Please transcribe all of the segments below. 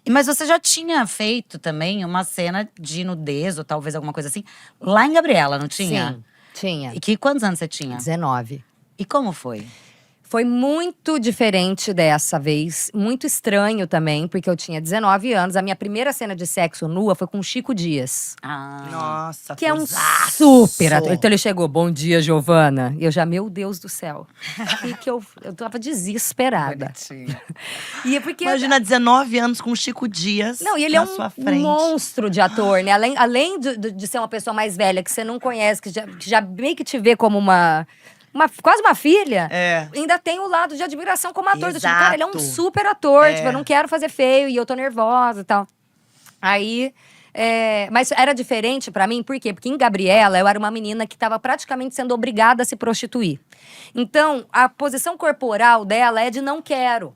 Mas você já tinha feito também uma cena de nudez, ou talvez alguma coisa assim, lá em Gabriela, não tinha? Sim, tinha. E quantos anos você tinha? 19. E como foi? Foi muito diferente dessa vez, muito estranho também, porque eu tinha 19 anos. A minha primeira cena de sexo nua foi com o Chico Dias. Nossa, Que é um atorzaço. super ator. Então ele chegou, bom dia, Giovana. E eu já, meu Deus do céu. E que eu tava desesperada. E é porque… Imagina 19 anos com o Chico Dias Não, e ele na é sua um frente. monstro de ator, né? Além de ser uma pessoa mais velha, que você não conhece, que já meio que te vê como quase uma filha, ainda tem o lado de admiração como ator. Do tipo, cara, ele é um super ator, tipo, eu não quero fazer feio e eu tô nervosa e tal. Aí, mas era diferente pra mim, por quê? Porque em Gabriela, eu era uma menina que tava praticamente sendo obrigada a se prostituir. Então, a posição corporal dela é de não quero.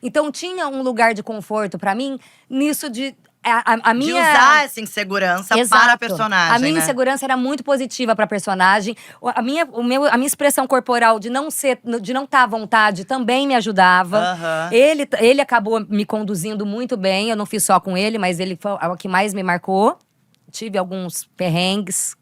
Então, tinha um lugar de conforto pra mim nisso de… A minha… De usar essa insegurança Exato. para a personagem, A minha né? insegurança era muito positiva pra personagem. A minha expressão corporal de não estar à vontade também me ajudava. Aham. Ele acabou me conduzindo muito bem. Eu não fiz só com ele, mas ele foi o que mais me marcou. Tive alguns perrengues.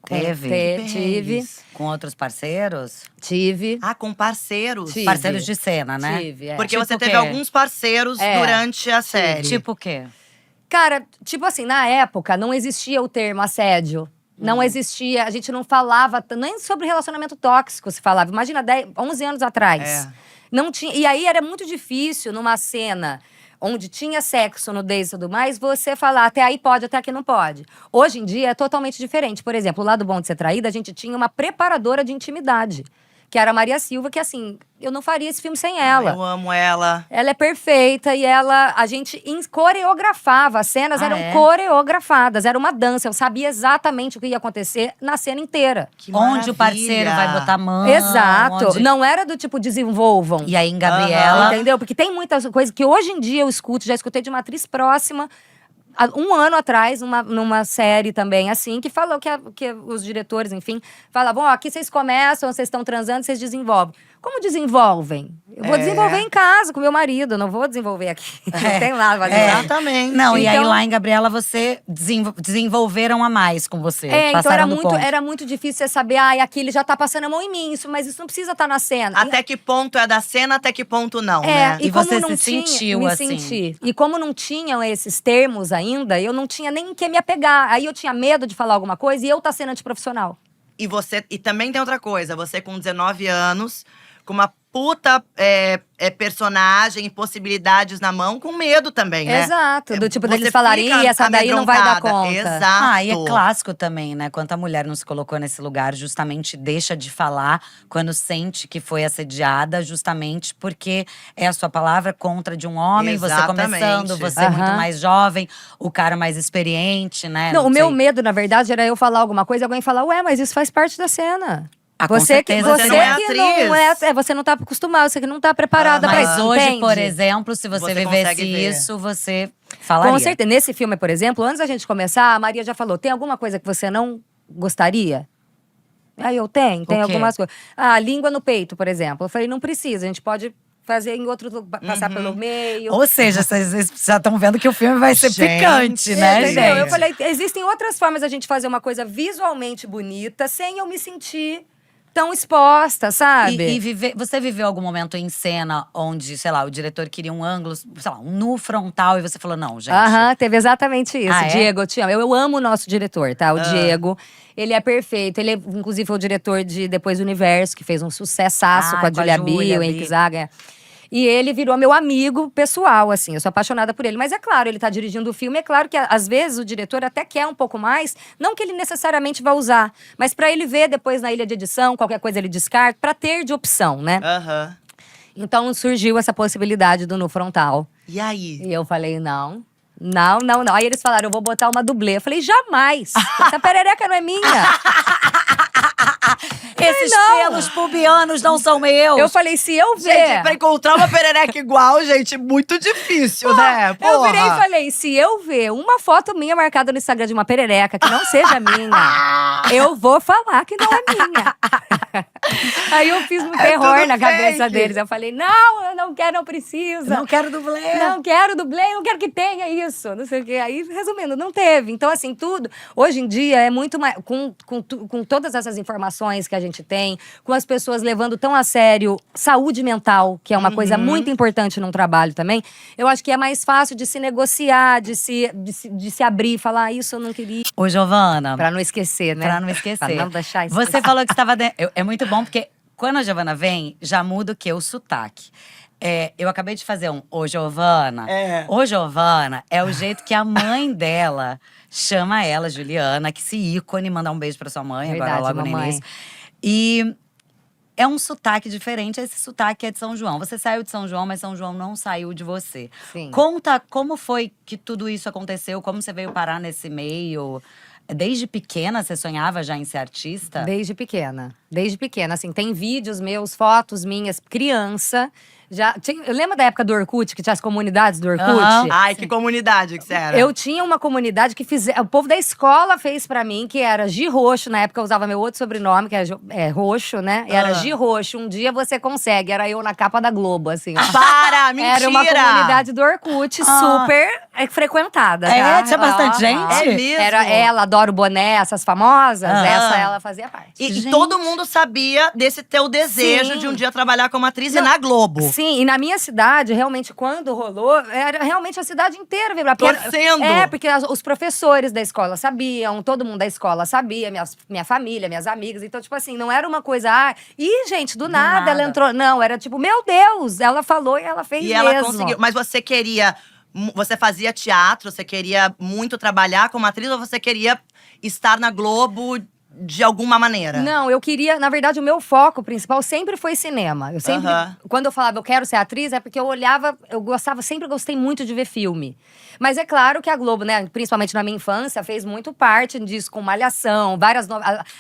Tive. Com outros parceiros? Tive. Ah, com parceiros? Tive. Parceiros de cena, né? Tive, Porque Tipo você o teve quê? alguns parceiros durante a série. Tipo o quê? Cara, tipo assim, na época não existia o termo assédio. Não existia, a gente não falava nem sobre relacionamento tóxico se falava. Imagina, 11 anos atrás. Não tinha, e aí era muito difícil numa cena onde tinha sexo, nudez e tudo mais, você falar até aí pode, até aqui não pode. Hoje em dia é totalmente diferente. Por exemplo, o Lado Bom de Ser Traída, a gente tinha uma preparadora de intimidade. Que era a Maria Silva, que assim, eu não faria esse filme sem ela. Eu amo ela. Ela é perfeita e a gente coreografava, as cenas eram coreografadas, era uma dança. Eu sabia exatamente o que ia acontecer na cena inteira. Que Onde o maravilha. parceiro vai botar a mão. Exato. onde- Não era do tipo desenvolvam. E aí, em Gabriela… Entendeu? Porque tem muitas coisas que hoje em dia eu escuto, já escutei de uma atriz próxima. Há um ano atrás, numa série também, assim, que falou que os diretores, enfim, falavam, ó, aqui vocês começam, vocês estão transando, vocês desenvolvem. Como desenvolvem? Eu vou desenvolver em casa com meu marido, não vou desenvolver aqui. Tem lá, vai Exatamente. Não, e aí Então- lá em Gabriela você desenvolveram a mais com você. então Passaram do ponto. era muito difícil você saber, aqui ele já tá passando a mão em mim, mas isso não precisa estar na cena. Até que ponto é da cena, até que ponto não, né? E como você não se tinha, sentiu me assim? senti. E como não tinham esses termos ainda, eu não tinha nem em que me apegar. Aí eu tinha medo de falar alguma coisa e eu tá sendo antiprofissional. E também tem outra coisa, você com 19 anos, com uma puta personagem e possibilidades na mão, com medo também, né? Exato. Do tipo, Você deles falarem, fica "Ih, essa daí não vai dar amedrontada." conta. Exato. E é clássico também, né? Quanta mulher não se colocou nesse lugar, justamente deixa de falar quando sente que foi assediada, justamente porque é a sua palavra contra de um homem, você Exatamente. começando, você muito mais jovem, o cara mais experiente, né? Não, o meu sei. medo, na verdade, era eu falar alguma coisa e alguém falar, ué, mas isso faz parte da cena. Com certeza, você não é atriz. Você não tá acostumado, você que não tá preparada pra Mas isso, hoje, entende? por exemplo, se você Você vivesse consegue ver. isso, você falaria. Com certeza. Nesse filme, por exemplo, antes da gente começar, a Maria já falou, tem alguma coisa que você não gostaria? Aí eu tenho O quê? algumas coisas. Língua no peito, por exemplo. Eu falei, não precisa, a gente pode fazer em outro lugar, passar pelo meio. Ou seja, vocês já estão vendo que o filme vai ser Gente, picante, né, Entendeu? gente? Eu falei, existem outras formas da gente fazer uma coisa visualmente bonita, sem eu me sentir tão exposta, sabe? Você viveu algum momento em cena onde, sei lá, o diretor queria um ângulo, sei lá, um nu frontal, e você falou, não, gente. Teve exatamente isso. Ah, é? Diego, eu te amo. Eu amo o nosso diretor, tá? O Diego. Ele é perfeito. Ele, inclusive, foi o diretor de Depois do Universo, que fez um sucessaço com a Julia Biel, Henrique Zaga. E ele virou meu amigo pessoal, assim. Eu sou apaixonada por ele. Mas é claro, ele tá dirigindo o filme. É claro que, às vezes, o diretor até quer um pouco mais. Não que ele necessariamente vá usar. Mas pra ele ver depois na ilha de edição, qualquer coisa ele descarta. Pra ter de opção, né? Aham. Então, surgiu essa possibilidade do nu frontal. E aí? E eu falei, não. Aí eles falaram, eu vou botar uma dublê. Eu falei, jamais. Essa perereca não é minha. Esses pelos pubianos não são meus. Eu falei, se eu ver… Gente, pra encontrar uma perereca igual, gente, muito difícil, né? Porra. Eu virei e falei, se eu ver uma foto minha marcada no Instagram de uma perereca que não seja minha, eu vou falar que não é minha. Aí eu fiz um terror na cabeça deles. Eu falei, não, eu não quero, não precisa. Não quero dublê. Não quero dublê, não quero que tenha isso. Não sei o quê. Aí, resumindo, não teve. Então, assim, tudo… Hoje em dia é muito mais… Com todas essas informações que a gente tem, com as pessoas levando tão a sério saúde mental, que é uma coisa muito importante num trabalho também, eu acho que é mais fácil de se negociar, de se abrir, falar, isso eu não queria. Ô, Giovana… Pra não esquecer, né? Pra não esquecer. Pra não deixar isso. Você falou que estava… É muito bom, porque quando a Giovana vem, já muda o quê? O sotaque. Eu acabei de fazer Ô, Giovana. Ô, Giovana é o jeito que a mãe dela chama ela, Juliana, que esse ícone, mandar um beijo pra sua mãe, Verdade, agora logo mamãe. no início. E é um sotaque diferente, esse sotaque é de São João. Você saiu de São João, mas São João não saiu de você. Sim. Conta como foi que tudo isso aconteceu, como você veio parar nesse meio. Desde pequena você sonhava já em ser artista? Desde pequena. Desde pequena. Assim, tem vídeos meus, fotos minhas, criança. Eu lembro da época do Orkut, que tinha as comunidades do Orkut? Ai, que comunidade que você era. Eu tinha uma comunidade que o povo da escola fez pra mim, que era Gi Roxo. Na época eu usava meu outro sobrenome, que é Roxo, né? E era Gi Roxo. Um dia você consegue. Era eu na capa da Globo, assim. Para, mentira! Era uma comunidade do Orkut, super frequentada. Tinha bastante gente? É mesmo? Era ela, Adoro Boné, essas famosas. Essa ela fazia parte. E todo mundo sabia desse teu desejo de um dia trabalhar como atriz e na Globo. Sim, e na minha cidade, realmente, quando rolou, era realmente a cidade inteira vibrar. Torcendo! Porque os professores da escola sabiam, todo mundo da escola sabia, minha família, minhas amigas. Então, tipo assim, não era uma coisa… gente, do nada ela entrou. Não, era tipo, meu Deus, ela falou e ela fez mesmo. E ela conseguiu. Mas você queria… Você fazia teatro? Você queria muito trabalhar como atriz? Ou você queria estar na Globo de alguma maneira? Não, eu queria… Na verdade, o meu foco principal sempre foi cinema. Eu sempre… Quando eu falava eu quero ser atriz, é porque eu olhava… sempre gostei muito de ver filme. Mas é claro que a Globo, né, principalmente na minha infância, fez muito parte disso, com Malhação, várias…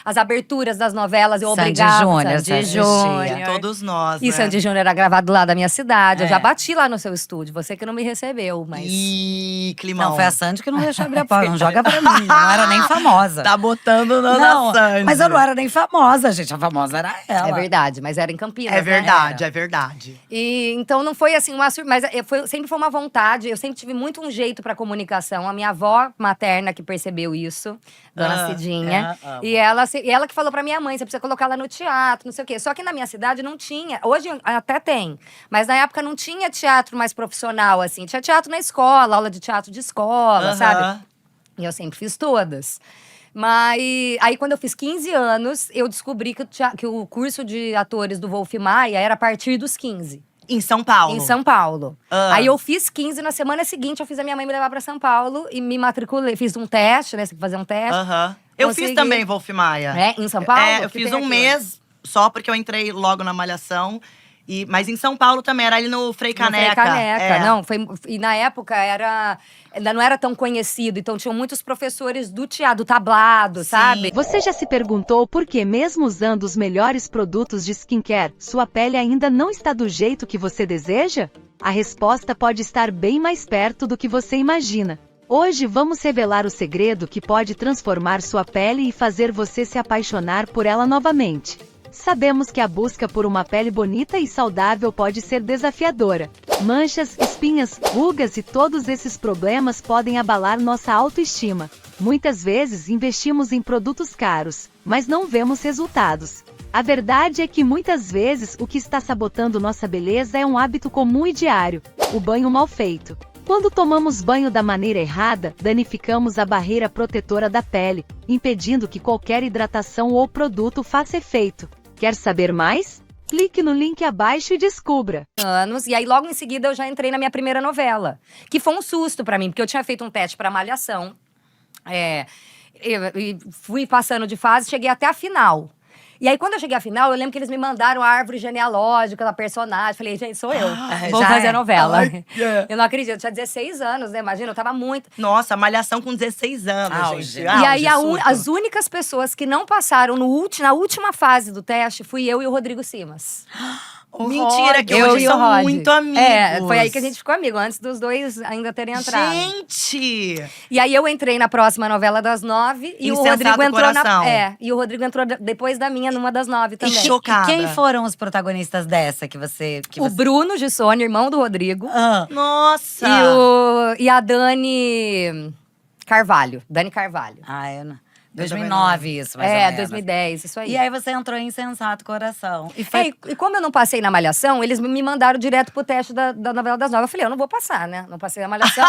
As aberturas das novelas, eu obrigava… Sandy Júnior. Todos nós, E né? Sandy Júnior era gravado lá da minha cidade. Eu já bati lá no seu estúdio, você que não me recebeu, mas… Ih, climão. Não, foi a Sandy que não deixou abrir a porta. Não joga pra mim, não era nem famosa. Tá botando na Sandy. Mas eu não era nem famosa, gente. A famosa era ela. É verdade, mas era em Campinas, É verdade, né? é verdade. E então não foi assim uma surpresa, mas sempre foi uma vontade. Eu sempre tive muito um jeito pra comunicação. A minha avó materna que percebeu isso, Dona Cidinha. E ela que falou pra minha mãe, você precisa colocar ela no teatro, não sei o quê. Só que na minha cidade não tinha. Hoje até tem, mas na época não tinha teatro mais profissional, assim. Tinha teatro na escola, aula de teatro de escola, sabe? E eu sempre fiz todas. Mas aí, quando eu fiz 15 anos, eu descobri que o curso de atores do Wolf Maia era a partir dos 15. Em São Paulo? Em São Paulo. Aí eu fiz 15, na semana seguinte eu fiz a minha mãe me levar pra São Paulo e me matriculei. Fiz um teste, né? Você tem que fazer um teste. Eu fiz também Wolf Maia. Em São Paulo? Eu fiz um mês só porque eu entrei logo na Malhação. Mas em São Paulo também, era ali no Frei Caneca. No Frei Caneca, não. E na época ainda não era tão conhecido, então tinham muitos professores do teatro, do tablado, sabe? Você já se perguntou por que, mesmo usando os melhores produtos de skincare, sua pele ainda não está do jeito que você deseja? A resposta pode estar bem mais perto do que você imagina. Hoje vamos revelar o segredo que pode transformar sua pele e fazer você se apaixonar por ela novamente. Sabemos que a busca por uma pele bonita e saudável pode ser desafiadora. Manchas, espinhas, rugas e todos esses problemas podem abalar nossa autoestima. Muitas vezes investimos em produtos caros, mas não vemos resultados. A verdade é que muitas vezes o que está sabotando nossa beleza é um hábito comum e diário: o banho mal feito. Quando tomamos banho da maneira errada, danificamos a barreira protetora da pele, impedindo que qualquer hidratação ou produto faça efeito. Quer saber mais? Clique no link abaixo e descubra. E aí, logo em seguida, eu já entrei na minha primeira novela. Que foi um susto pra mim, porque eu tinha feito um teste pra Malhação. E fui passando de fase, cheguei até a final. E aí, quando eu cheguei à final, eu lembro que eles me mandaram a árvore genealógica da personagem. Falei, gente, sou eu. Vou fazer a novela. Eu não acredito, eu tinha 16 anos, né? Imagina, eu tava muito… Nossa, Malhação com 16 anos, gente. E aí, as únicas pessoas que não passaram na última fase do teste, fui eu e o Rodrigo Simas. Mentira, que hoje são muito amigos. Foi aí que a gente ficou amigo, antes dos dois ainda terem entrado. Gente! E aí eu entrei na próxima novela das 9 e o Rodrigo entrou e o Rodrigo entrou depois da minha numa das 9 também. Chocada. E quem foram os protagonistas dessa que você… Bruno Gissoni, irmão do Rodrigo. Nossa! E a Dani Carvalho. Dani Carvalho. Eu não… 2009 isso, mais ou menos. 2010, isso aí. E aí você entrou em Insensato Coração. E como eu não passei na Malhação, eles me mandaram direto pro teste da novela das 9. Eu falei, eu não vou passar, né? Não passei na Malhação.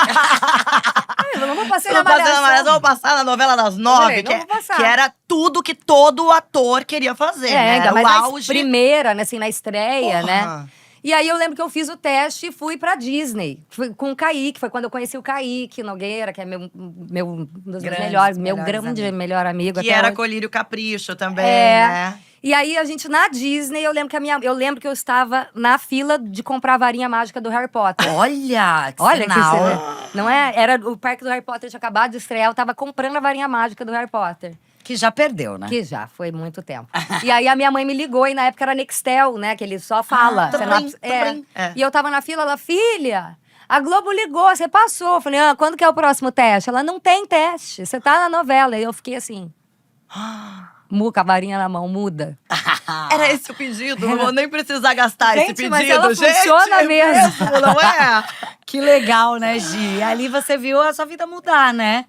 Eu não vou passar na Malhação. Vou passar na novela das 9, que era tudo que todo ator queria fazer, né? Ainda mais o auge. Primeira, né, assim, na estreia, né? E aí eu lembro que eu fiz o teste e fui pra Disney. Fui com o Kaique, foi quando eu conheci o Kaique Nogueira, que é um dos meus melhores, meu grande melhor amigo. Que era Colírio Capricho também, né? E aí, a gente, na Disney, eu lembro que eu estava na fila de comprar a varinha mágica do Harry Potter. Olha, que Olha sinal. Não é? Era o parque do Harry Potter, tinha acabado de estrear, eu tava comprando a varinha mágica do Harry Potter. Que já perdeu, né? Que já, foi muito tempo. E aí, a minha mãe me ligou, e na época era Nextel, né? Que ele só fala. E eu tava na fila, ela, filha… A Globo ligou, você passou. Eu falei, quando que é o próximo teste? Ela, não tem teste, você tá na novela. E eu fiquei assim… com a varinha na mão, muda. Era esse o pedido, não vou nem precisar gastar esse pedido, mas ela funciona mesmo. Não é? Que legal, né, Gi? Ali você viu a sua vida mudar, né?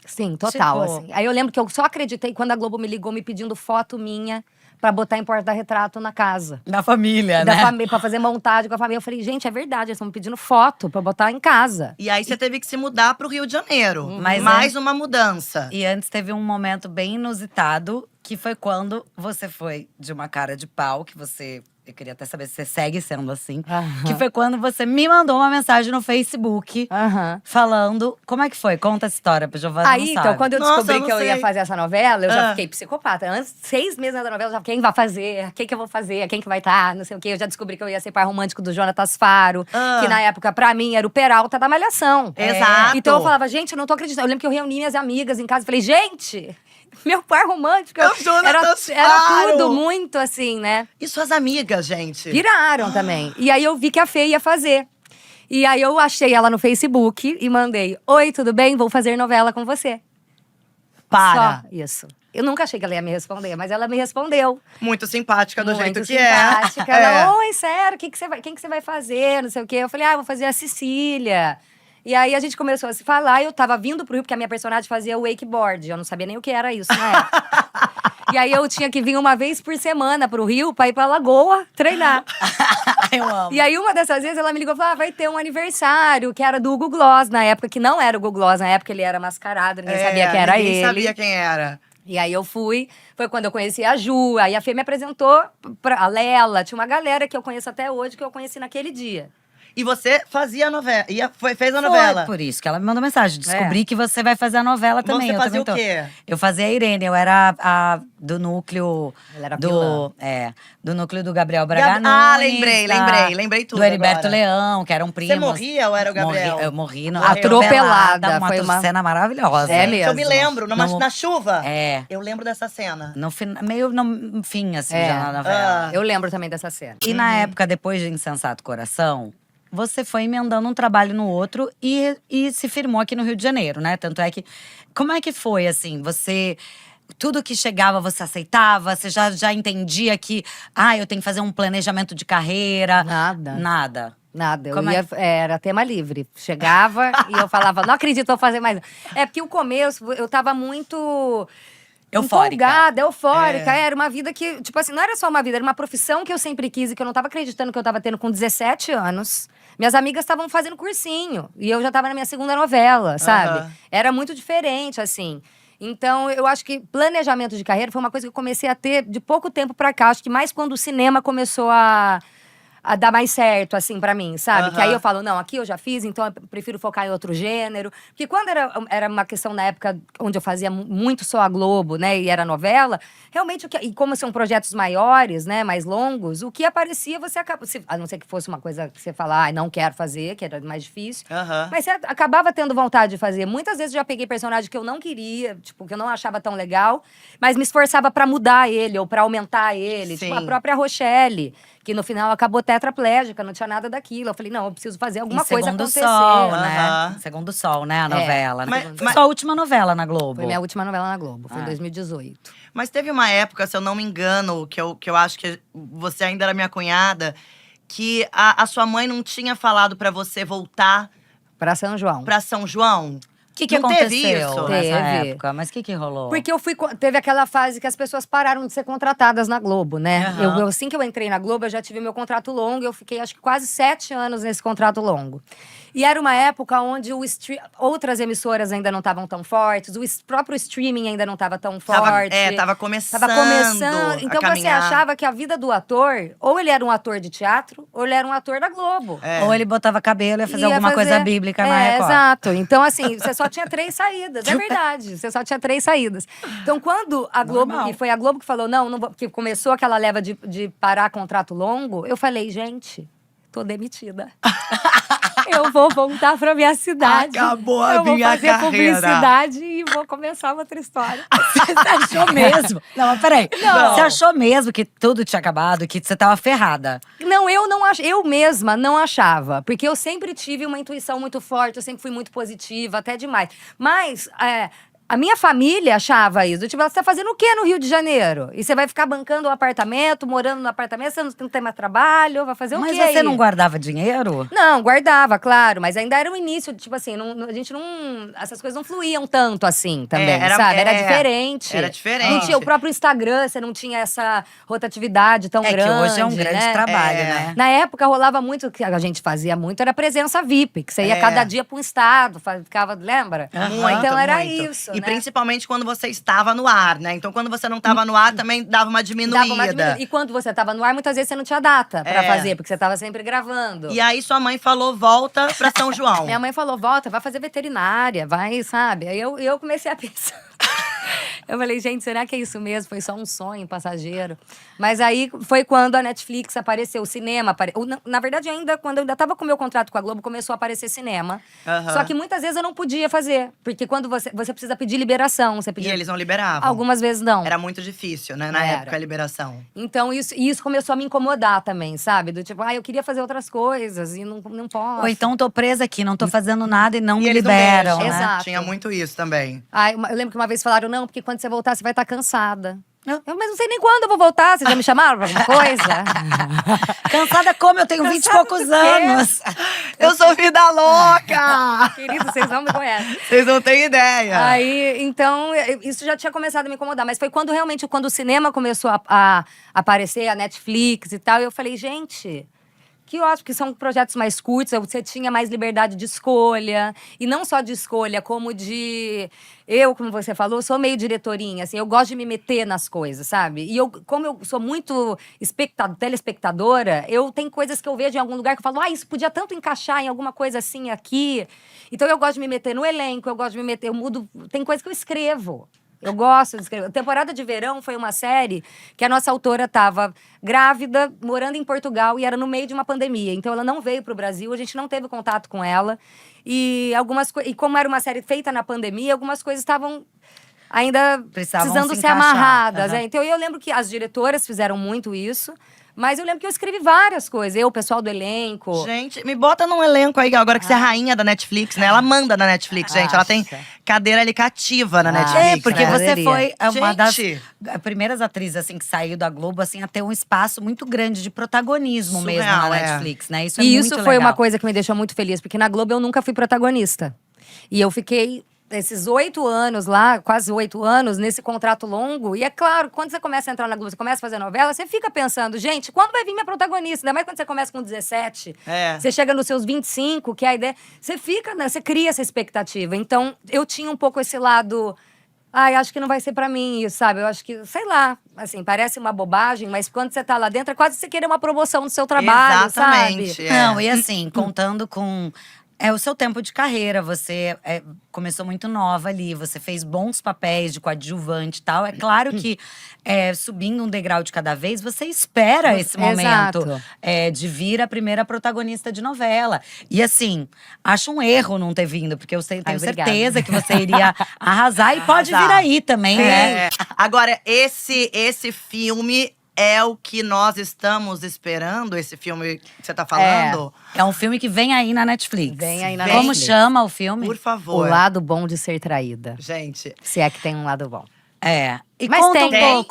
Sim, total, assim. Aí eu lembro que eu só acreditei quando a Globo me ligou me pedindo foto minha pra botar em porta-retrato na casa. Da família, né? Pra fazer montagem com a família. Eu falei, gente, é verdade, eles estão me pedindo foto pra botar em casa. E aí você teve que se mudar pro Rio de Janeiro. Mas mais uma mudança. E antes teve um momento bem inusitado, que foi quando você foi de uma cara de pau, que você… Eu queria até saber se você segue sendo assim. Que foi quando você me mandou uma mensagem no Facebook falando… Como é que foi? Conta essa história pra Giovana. Aí, então, quando eu descobri que eu ia fazer essa novela, eu já fiquei psicopata. Antes, 6 meses antes da novela, eu já quem vai fazer? Quem que eu vou fazer? Quem que vai estar? Não sei o quê. Eu já descobri que eu ia ser par romântico do Jonatas Faro. Que na época, pra mim, era o Peralta da Malhação. Exato. Então eu falava, gente, eu não tô acreditando. Eu lembro que eu reuni minhas amigas em casa e falei, gente… Meu par romântico era tudo muito assim, né? E suas amigas, gente? Piraram também. E aí eu vi que a Fê ia fazer. E aí eu achei ela no Facebook e mandei: oi, tudo bem? Vou fazer novela com você. Para. Só isso. Eu nunca achei que ela ia me responder, mas ela me respondeu. Muito simpática do jeito que simpática. Ela, oi, sério, quem que você vai fazer? Não sei o quê. Eu falei, vou fazer a Cecília. E aí a gente começou a se falar, eu tava vindo pro Rio, porque a minha personagem fazia wakeboard. Eu não sabia nem o que era isso na época. E aí eu tinha que vir uma vez por semana pro Rio pra ir pra Lagoa treinar. Eu amo. E aí uma dessas vezes ela me ligou e falou: vai ter um aniversário, que era do Hugo Gloss na época, que não era o Hugo Gloss, na época ele era mascarado, ninguém sabia que era ele. Ninguém sabia quem era. E aí eu fui, foi quando eu conheci a Ju, aí a Fê me apresentou a Lela, tinha uma galera que eu conheço até hoje, que eu conheci naquele dia. E você fazia a novela, fez a novela. Foi por isso que ela me mandou mensagem. Descobri que você vai fazer a novela também. Você fazia o quê? Eu fazia a Irene, eu era a do núcleo… Ela era vilã. Do núcleo do Gabriel Braganoni. Lembrei tudo do Heriberto agora. Leão, que eram primos. Você morria ou era o Gabriel? Eu morri. Atropelada. Foi uma cena maravilhosa. É mesmo. Eu me lembro, na chuva. Eu lembro dessa cena. Meio no fim, assim, já na novela. Eu lembro também dessa cena. E na época, depois de Insensato Coração… Você foi emendando um trabalho no outro e se firmou aqui no Rio de Janeiro, né? Tanto é que… Como é que foi, assim? Você… Tudo que chegava, você aceitava? Você já entendia que… eu tenho que fazer um planejamento de carreira? Nada. Era tema livre. Chegava e eu falava, não acredito, vou fazer mais. É porque o começo, eu tava muito… eufórica. Era uma vida que, tipo assim, não era só uma vida, era uma profissão que eu sempre quis e que eu não tava acreditando que eu tava tendo com 17 anos. Minhas amigas estavam fazendo cursinho e eu já tava na minha segunda novela, sabe? Era muito diferente, assim. Então, eu acho que planejamento de carreira foi uma coisa que eu comecei a ter de pouco tempo pra cá. Acho que mais quando o cinema começou a a dar mais certo, assim, pra mim, sabe? Que aí eu falo, não, aqui eu já fiz, então eu prefiro focar em outro gênero. Porque quando era uma questão na época onde eu fazia muito só a Globo, né? E era novela, realmente, e como são projetos maiores, né? Mais longos, o que aparecia, você acaba… A não ser que fosse uma coisa que você fala, não quero fazer, que era mais difícil. Mas você acabava tendo vontade de fazer. Muitas vezes eu já peguei personagem que eu não queria, tipo, que eu não achava tão legal, mas me esforçava pra mudar ele, ou pra aumentar ele. Sim. Tipo, a própria Rochelle, que no final acabou tetraplégica, não tinha nada daquilo. Eu falei, não, eu preciso fazer alguma coisa acontecer. Sol, né? Segundo Sol, né? A novela. Foi sua última novela na Globo. Foi minha última novela na Globo, foi em 2018. Mas teve uma época, se eu não me engano, que eu acho que você ainda era minha cunhada, que a sua mãe não tinha falado pra você voltar… Pra São João. Pra São João? O que aconteceu isso? nessa época? Mas o que rolou? Porque teve aquela fase que as pessoas pararam de ser contratadas na Globo, né? Assim que eu entrei na Globo, eu já tive meu contrato longo. Eu fiquei, acho que, quase 7 anos nesse contrato longo. E era uma época onde outras emissoras ainda não estavam tão fortes. O próprio streaming ainda não estava tão forte. Tava começando. Então você achava que a vida do ator… Ou ele era um ator de teatro, ou ele era um ator da Globo. Ou ele botava cabelo e ia fazer alguma coisa bíblica na Record. Exato. Então, assim, você só tinha 3 saídas. É verdade. Você só tinha 3 saídas. Então, quando a Globo… E foi a Globo que falou, não vou… Que começou aquela leva de parar contrato longo, eu falei, gente, tô demitida. Eu vou voltar pra minha cidade. Acabou a minha carreira. Eu vou fazer publicidade e vou começar outra história. Você achou mesmo? Não, mas peraí. Não. Você achou mesmo que tudo tinha acabado, que você tava ferrada? Não, eu mesma não achava. Porque eu sempre tive uma intuição muito forte, eu sempre fui muito positiva, até demais. Mas… a minha família achava isso. Tipo, você tá fazendo o quê no Rio de Janeiro? E você vai ficar bancando um apartamento, morando no apartamento, você não tem mais trabalho, vai fazer o quê? Mas você não guardava dinheiro? Não, guardava, claro. Mas ainda era o início, tipo assim, a gente não… Essas coisas não fluíam tanto assim também, sabe? Era diferente. Era diferente. Não tinha o próprio Instagram, você não tinha essa rotatividade tão grande. Que hoje é um grande trabalho, né? Na época rolava muito, o que a gente fazia muito, era presença VIP. Que você ia cada dia pra um estado, ficava, lembra? Muito, então era muito. isso. E principalmente quando você estava no ar, né? Então, quando você não estava no ar, também dava uma diminuída. E quando você estava no ar, muitas vezes você não tinha data pra fazer, porque você estava sempre gravando. E aí, sua mãe falou, volta pra São João. Minha mãe falou, volta, vai fazer veterinária, vai, sabe? Aí eu comecei a pensar… Eu falei, gente, será que é isso mesmo? Foi só um sonho passageiro. Mas aí foi quando a Netflix apareceu, o cinema apareceu. Na verdade, quando eu ainda tava com o meu contrato com a Globo, começou a aparecer cinema. Só que muitas vezes eu não podia fazer. Porque quando você precisa pedir liberação. E eles não liberavam? Algumas vezes não. Era muito difícil, né? Na época, a liberação. Então, isso começou a me incomodar também, sabe? Do tipo, eu queria fazer outras coisas e não posso. Ou então, tô presa aqui, não tô fazendo nada e não me liberam, né? Exato. Tinha muito isso também. Eu lembro que uma vez falaram, não, porque quando você voltar, você vai estar cansada. Mas não sei nem quando eu vou voltar. Vocês já me chamaram pra alguma coisa? Cansada como? Eu tenho 20 e poucos anos. Eu sou vida louca! Querido, vocês não me conhecem. Vocês não têm ideia. Aí, então, isso já tinha começado a me incomodar. Mas foi quando o cinema começou a aparecer, a Netflix e tal. E eu falei, gente… Que eu acho que são projetos mais curtos, você tinha mais liberdade de escolha. E não só de escolha, como de… Eu, como você falou, sou meio diretorinha, assim. Eu gosto de me meter nas coisas, sabe? E como eu sou muito telespectadora, tem coisas que eu vejo em algum lugar que eu falo… isso podia tanto encaixar em alguma coisa assim aqui. Então, eu gosto de me meter no elenco, eu gosto de me meter… Eu mudo… Tem coisas que eu escrevo. Eu gosto de escrever. Temporada de Verão foi uma série que a nossa autora estava grávida, morando em Portugal, e era no meio de uma pandemia. Então, ela não veio para o Brasil, a gente não teve contato com ela. E como era uma série feita na pandemia, algumas coisas estavam ainda precisando ser amarradas. Então, eu lembro que as diretoras fizeram muito isso. Mas eu lembro que eu escrevi várias coisas. O pessoal do elenco. Gente, me bota num elenco aí, agora que você é rainha da Netflix, né? Ela manda na Netflix, gente. Ela tem cadeira ali cativa na Netflix. Porque né? você foi uma das primeiras atrizes, assim, que saiu da Globo, assim, a ter um espaço muito grande de protagonismo mesmo na Netflix, né? Isso é muito legal. E isso foi uma coisa que me deixou muito feliz, porque na Globo eu nunca fui protagonista. E eu fiquei… Esses 8 anos lá, quase 8 anos, nesse contrato longo. E é claro, quando você começa a entrar na Globo, você começa a fazer novela, você fica pensando, gente, quando vai vir minha protagonista? Ainda mais quando você começa com 17. Você chega nos seus 25, que é a ideia… Você fica, né? Você cria essa expectativa. Então, eu tinha um pouco esse lado… Ai, acho que não vai ser pra mim isso, sabe? Eu acho que, sei lá, assim, parece uma bobagem, mas quando você tá lá dentro, é quase você querer uma promoção no seu trabalho, Exatamente, sabe? Não, e assim, contando com… o seu tempo de carreira, você começou muito nova ali, você fez bons papéis de coadjuvante e tal. É claro que subindo um degrau de cada vez, você espera esse momento de vir a primeira protagonista de novela. E assim, acho um erro não ter vindo, porque eu tenho certeza que você iria arrasar e pode vir aí também, né? Agora, esse filme… é o que nós estamos esperando, esse filme que você tá falando? É um filme que vem aí na Netflix. Vem aí na Como Netflix. chama o filme? Por favor. O lado bom de ser traída. Gente. Se é que tem um lado bom. E Mas conta tem. um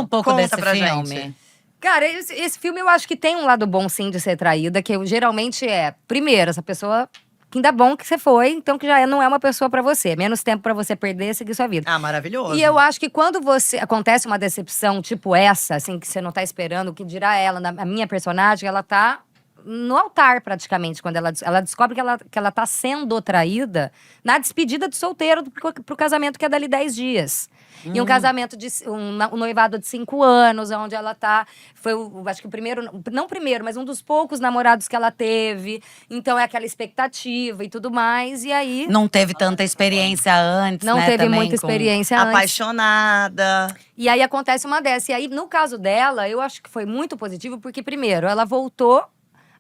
pouco Conta desse pra filme. gente. Cara, esse filme eu acho que tem um lado bom, sim, de ser traída. Que geralmente primeiro, essa pessoa… que ainda bom que você foi, então que já não é uma pessoa pra você. Menos tempo pra você perder e seguir sua vida. Ah, maravilhoso. E eu acho que quando acontece uma decepção tipo essa, assim, que você não tá esperando, o que dirá ela, a minha personagem, ela tá no altar praticamente, quando ela descobre que ela tá sendo traída na despedida de solteiro pro casamento que é dali 10 dias. E um casamento um noivado de 5 anos, onde ela tá… Foi, acho que o primeiro… Não o primeiro, mas um dos poucos namorados que ela teve. Então é aquela expectativa e tudo mais. E aí… Não teve tanta experiência antes, Não né? teve também muita experiência antes. Apaixonada. E aí acontece uma dessa. E aí, no caso dela, eu acho que foi muito positivo. Porque, primeiro, ela voltou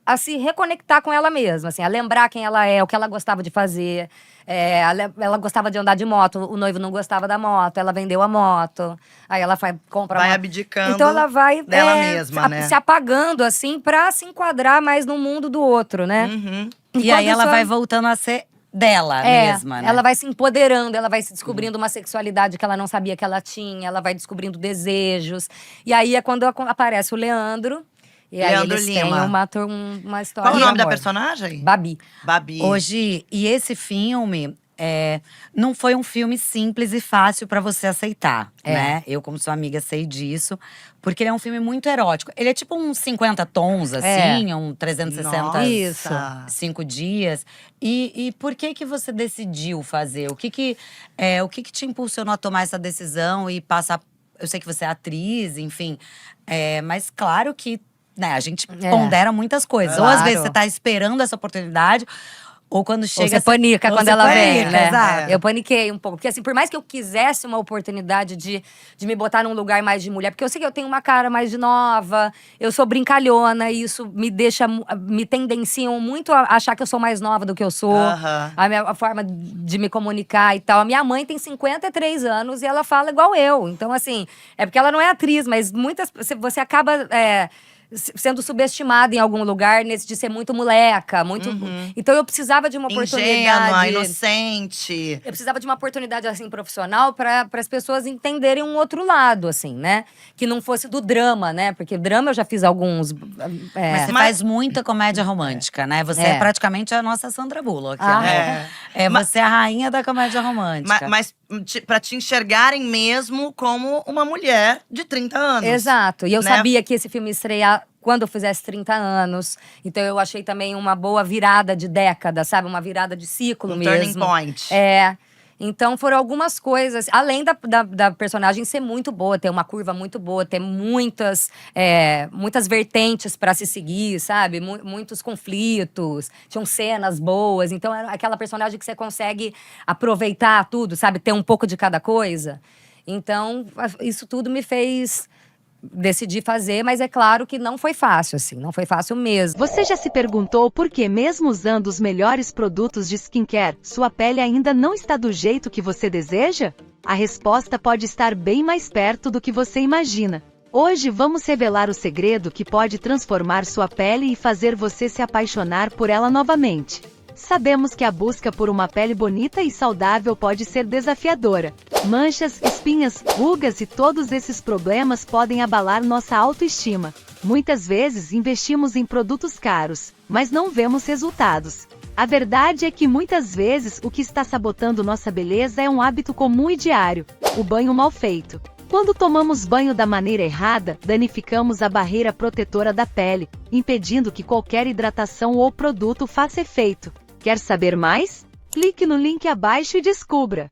a se reconectar com ela mesma, assim, a lembrar quem ela é, o que ela gostava de fazer. Ela gostava de andar de moto, o noivo não gostava da moto, ela vendeu a moto. Aí ela compra Vai uma… abdicando então ela vai dela mesma, né? se apagando, assim, pra se enquadrar mais no mundo do outro, né? Uhum. E aí ela vai voltando a ser dela mesma, né? Ela vai se empoderando, ela vai se descobrindo uma sexualidade que ela não sabia que ela tinha, ela vai descobrindo desejos. E aí é quando aparece o Leandro. E aí Leandro eles Lima. têm uma história Qual o de nome da amor. personagem? Babi. Babi. Hoje, e esse filme não foi um filme simples e fácil pra você aceitar, né? Eu, como sua amiga, sei disso. Porque ele é um filme muito erótico. Ele é tipo uns 50 tons, assim, um 360 5 dias. E por que você decidiu fazer? O que te impulsionou a tomar essa decisão e passar… Eu sei que você é atriz, enfim. Mas claro que… né, a gente pondera muitas coisas. Ou às vezes você tá esperando essa oportunidade, ou quando chega… Ou você panica quando ela vem, né? Exato. Eu paniquei um pouco. Porque assim, por mais que eu quisesse uma oportunidade de me botar num lugar mais de mulher… Porque eu sei que eu tenho uma cara mais de nova, eu sou brincalhona, e isso me tendenciam muito a achar que eu sou mais nova do que eu sou. A forma de me comunicar e tal. A minha mãe tem 53 anos e ela fala igual eu. Então assim, é porque ela não é atriz, mas você acaba… sendo subestimada em algum lugar de ser muito moleca, muito… Então eu precisava de uma oportunidade… ingênua, inocente. Eu precisava de uma oportunidade, assim, profissional para as pessoas entenderem um outro lado, assim, né? Que não fosse do drama, né? Porque drama eu já fiz alguns… Mas você faz muita comédia romântica, né? Você é praticamente a nossa Sandra Bullock. Você é a rainha da comédia romântica. Mas pra te enxergarem mesmo como uma mulher de 30 anos. Exato. E eu sabia que esse filme ia estrear quando eu fizesse 30 anos. Então eu achei também uma boa virada de década, sabe? Uma virada de ciclo mesmo. Turning point. Então foram algumas coisas, além da personagem ser muito boa, ter uma curva muito boa, ter muitas vertentes pra se seguir, sabe? Muitos conflitos, tinham cenas boas. Então era aquela personagem que você consegue aproveitar tudo, sabe? Ter um pouco de cada coisa. Então isso tudo me fez… decidi fazer, mas é claro que não foi fácil, assim. Não foi fácil mesmo. Você já se perguntou por que, mesmo usando os melhores produtos de skincare, sua pele ainda não está do jeito que você deseja? A resposta pode estar bem mais perto do que você imagina. Hoje vamos revelar o segredo que pode transformar sua pele e fazer você se apaixonar por ela novamente. Sabemos que a busca por uma pele bonita e saudável pode ser desafiadora. Manchas, espinhas, rugas e todos esses problemas podem abalar nossa autoestima. Muitas vezes investimos em produtos caros, mas não vemos resultados. A verdade é que muitas vezes o que está sabotando nossa beleza é um hábito comum e diário: o banho mal feito. Quando tomamos banho da maneira errada, danificamos a barreira protetora da pele, impedindo que qualquer hidratação ou produto faça efeito. Quer saber mais? Clique no link abaixo e descubra!